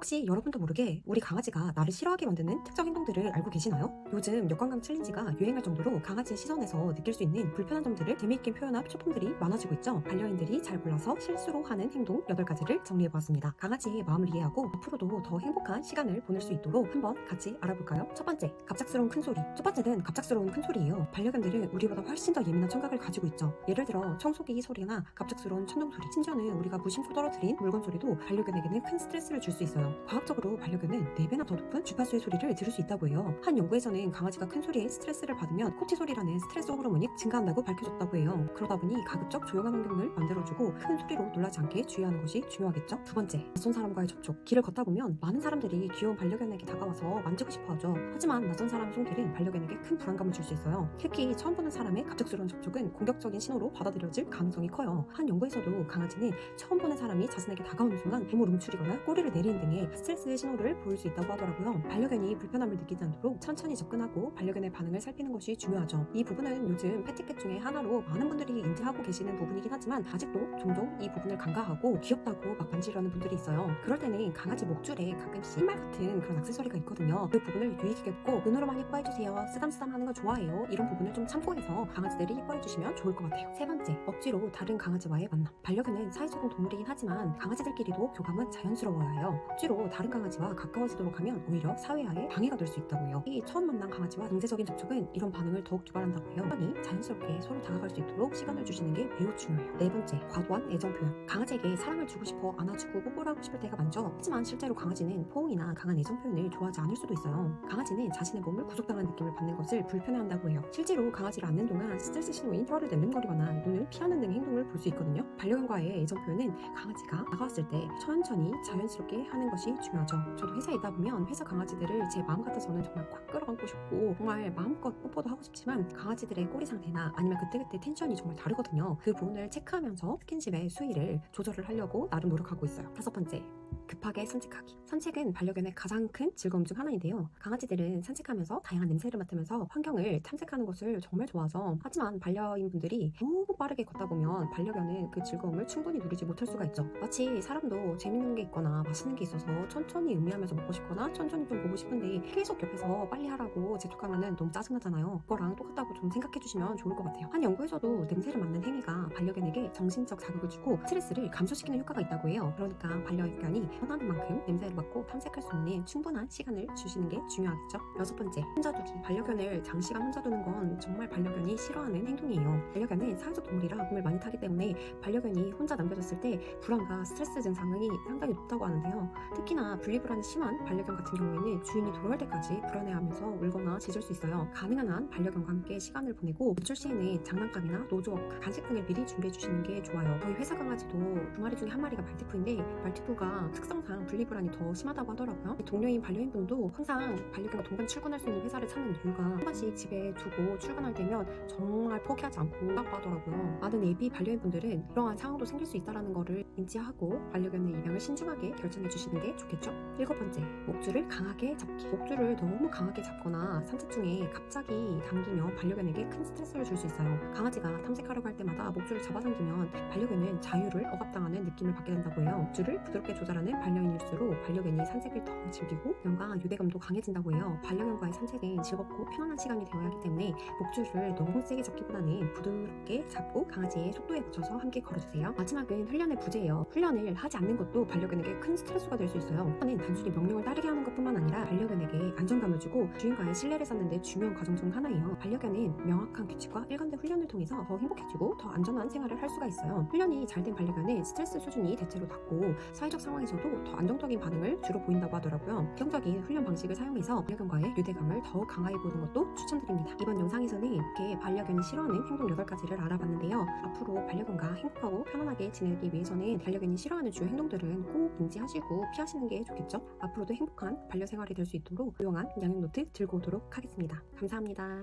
혹시 여러분도 모르게 우리 강아지가 나를 싫어하게 만드는 특정 행동들을 알고 계시나요? 요즘 역관광 챌린지가 유행할 정도로 강아지의 시선에서 느낄 수 있는 불편한 점들을 재미있게 표현한 쇼폼들이 많아지고 있죠. 반려인들이 잘 몰라서 실수로 하는 행동 8가지를 정리해보았습니다. 강아지의 마음을 이해하고 앞으로도 더 행복한 시간을 보낼 수 있도록 한번 같이 알아볼까요? 첫 번째, 갑작스러운 큰소리. 첫 번째는 갑작스러운 큰소리예요. 반려견들은 우리보다 훨씬 더 예민한 청각을 가지고 있죠. 예를 들어 청소기 소리나 갑작스러운 천둥소리, 심지어는 우리가 무심코 떨어뜨린 물건 소리도 반려견에게는 큰 스트레스를 줄 수 있어요. 과학적으로 반려견은 4배나 더 높은 주파수의 소리를 들을 수 있다고 해요. 한 연구에서는 강아지가 큰 소리에 스트레스를 받으면 코티솔이라는 스트레스 호르몬이 증가한다고 밝혀졌다고 해요. 그러다 보니 가급적 조용한 환경을 만들어주고 큰 소리로 놀라지 않게 주의하는 것이 중요하겠죠. 두 번째, 낯선 사람과의 접촉. 길을 걷다 보면 많은 사람들이 귀여운 반려견에게 다가와서 만지고 싶어 하죠. 하지만 낯선 사람 손길은 반려견에게 큰 불안감을 줄 수 있어요. 특히 처음 보는 사람의 갑작스러운 접촉은 공격적인 신호로 받아들여질 가능성이 커요. 한 연구에서도 강아지는 처음 보는 사람이 자신에게 다가오는 순간 몸을 움츠리거나 꼬리를 내리는 등의 스트레스의 신호를 보일 수 있다고 하더라고요. 반려견이 불편함을 느끼지 않도록 천천히 접근하고 반려견의 반응을 살피는 것이 중요하죠. 이 부분은 요즘 패티캣 중에 하나로 많은 분들이 인지하고 계시는 부분이긴 하지만 아직도 종종 이 부분을 간과하고 귀엽다고 막 만지려는 분들이 있어요. 그럴 때는 강아지 목줄에 가끔씩 신발 같은 그런 액세서리가 있거든요. 그 부분을 유의 깊고 눈으로만 예뻐해주세요. 쓰담쓰담 하는 거 좋아해요. 이런 부분을 좀 참고해서 강아지들이 예뻐해주시면 좋을 것 같아요. 세 번째, 억지로 다른 강아지와의 만남. 반려견은 사회적인 동물이긴 하지만 강아지들끼리도 교감은 자연스러워야 해요. 억지로 다른 강아지와 가까워지도록 하면 오히려 사회화에 방해가 될 수 있다고 해요. 이 처음 만난 강아지와 강제적인 접촉은 이런 반응을 더욱 유발한다고 해요. 편히 자연스럽게 서로 다가갈 수 있도록 시간을 주시는 게 매우 중요해요. 네 번째, 과도한 애정 표현. 강아지에게 사랑을 주고 싶어 안아주고 뽀뽀를 하고 싶을 때가 많죠. 하지만 실제로 강아지는 포옹이나 강한 애정 표현을 좋아하지 않을 수도 있어요. 강아지는 자신의 몸을 구속당한 느낌을 받는 것을 불편해한다고 해요. 실제로 강아지를 안는 동안 스트레스 신호인 혀를 내름거리거나 눈을 피하는 등의 행동을 볼 수 있거든요. 반려견과의 애정 표현은 강아지가 다가왔을 때 천천히 자연스럽게 하는 것이 중요하죠. 저도 회사에 있다 보면 회사 강아지들을 제 마음 같아서는 정말 꽉 끌어안고 싶고 정말 마음껏 뽀뽀도 하고 싶지만 강아지들의 꼬리 상태나 아니면 그때그때 텐션이 정말 다르거든요. 그 부분을 체크하면서 스킨십의 수위를 조절을 하려고 나름 노력하고 있어요. 다섯 번째, 급하게 산책하기. 산책은 반려견의 가장 큰 즐거움 중 하나인데요. 강아지들은 산책하면서 다양한 냄새를 맡으면서 환경을 탐색하는 것을 정말 좋아하죠. 하지만 반려인분들이 너무 빠르게 걷다 보면 반려견은 그 즐거움을 충분히 누리지 못할 수가 있죠. 마치 사람도 재밌는 게 있거나 맛있는 게 있어서 천천히 음미하면서 먹고 싶거나 천천히 좀 보고 싶은데 계속 옆에서 빨리 하라고 재촉하면 너무 짜증나잖아요. 그거랑 똑같다고 좀 생각해 주시면 좋을 것 같아요. 한 연구에서도 냄새를 맡는 행위가 반려견에게 정신적 자극을 주고 스트레스를 감소시키는 효과가 있다고 해요. 그러니까 반려견이 원하는 만큼 냄새를 맡고 탐색할 수 있는 충분한 시간을 주시는 게 중요하겠죠. 여섯 번째, 혼자 두기. 반려견을 장시간 혼자 두는 건 정말 반려견이 싫어하는 행동이에요. 반려견은 사회적 동물이라 몸을 많이 타기 때문에 반려견이 혼자 남겨졌을 때 불안과 스트레스 증상이 상당히 높다고 하는데요. 특히나 분리불안이 심한 반려견 같은 경우에는 주인이 돌아올 때까지 불안해하면서 울거나 짖을 수 있어요. 가능한 한 반려견과 함께 시간을 보내고 외출 시에는 장난감이나 노즈워크, 간식 등을 미리 준비해 주시는 게 좋아요. 저희 회사 강아지도 2마리 중에 1마리가 말티푸인데 말티푸가 특성상 분리불안이 더 심하다고 하더라고요. 동료인 반려인분도 항상 반려견과 동반 출근할 수 있는 회사를 찾는 이유가 한 번씩 집에 두고 출근할 때면 정말 포기하지 않고 오라고 하더라고요. 많은 예비 반려인분들은 이러한 상황도 생길 수 있다는 거를 인지하고 반려견의 입양을 신중하게 결정해 주시는 게 좋겠죠. 일곱 번째, 목줄을 강하게 잡기. 목줄을 너무 강하게 잡거나 산책 중에 갑자기 당기면 반려견에게 큰 스트레스를 줄 수 있어요. 강아지가 탐색하려고 할 때마다 목줄을 잡아당기면 반려견은 자유를 억압당하는 느낌을 받게 된다고 해요. 목줄을 부드럽게 조절하는 반려인일수록 반려견이 산책을 더 즐기고 연과 유대감도 강해진다고 해요. 반려견과의 산책은 즐겁고 편안한 시간이 되어야 하기 때문에 목줄을 너무 세게 잡기보다는 부드럽게 잡고 강아지의 속도에 맞춰서 함께 걸어주세요. 마지막은 훈련의 부재예요. 훈련을 하지 않는 것도 반려견에게 큰 스트레스가 될 수 있어요. 훈련은 단순히 명령을 따르게 하는 것뿐만 아니라 반려견에게 안정감을 주고 주인과의 신뢰를 쌓는 데 중요한 과정 중 하나예요. 반려견은 명확한 규칙과 일관된 훈련을 통해서 더 행복해지고 더 안전한 생활을 할 수가 있어요. 훈련이 잘 된 반려견은 스트레스 수준이 대체로 낮고 사회적 상황에서도 더 안정적인 반응을 주로 보인다고 하더라고요. 긍정적인 훈련 방식을 사용해서 반려견과의 유대감을 더욱 강화해 보는 것도 추천드립니다. 이번 영상에서는 이렇게 반려견이 싫어하는 행동 8가지를 알아봤는데요. 앞으로 반려견과 행복하고 편안하게 지내기 위해서는 반려견이 싫어하는 주요 행동들은 꼭 인지하시고 피하시는 게 좋겠죠. 앞으로도 행복한 반려 생활이 될 수 있도록 유용한 양육 노트 들고 오도록 하겠습니다. 감사합니다.